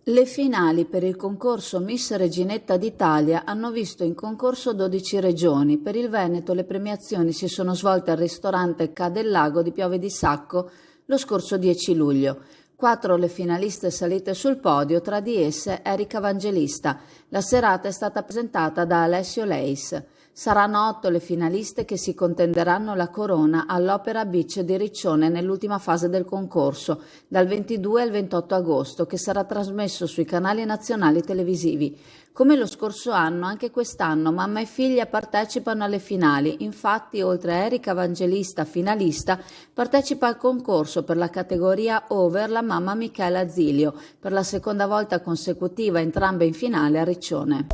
Le finali per il concorso Miss Reginetta d'Italia hanno visto in concorso 12 regioni. Per il Veneto le premiazioni si sono svolte al ristorante Ca' del Lago di Piove di Sacco lo scorso 10 luglio. 4 le finaliste salite sul podio, tra di esse Erika Vangelista. La serata è stata presentata da Alessio Leis. Saranno 8 le finaliste che si contenderanno la corona all'Opera Beach di Riccione nell'ultima fase del concorso, dal 22 al 28 agosto, che sarà trasmesso sui canali nazionali televisivi. Come lo scorso anno, anche quest'anno mamma e figlia partecipano alle finali. Infatti, oltre a Erika Vangelista, finalista, partecipa al concorso per la categoria Over la mamma Michela Zilio, per la seconda volta consecutiva, entrambe in finale a Riccione.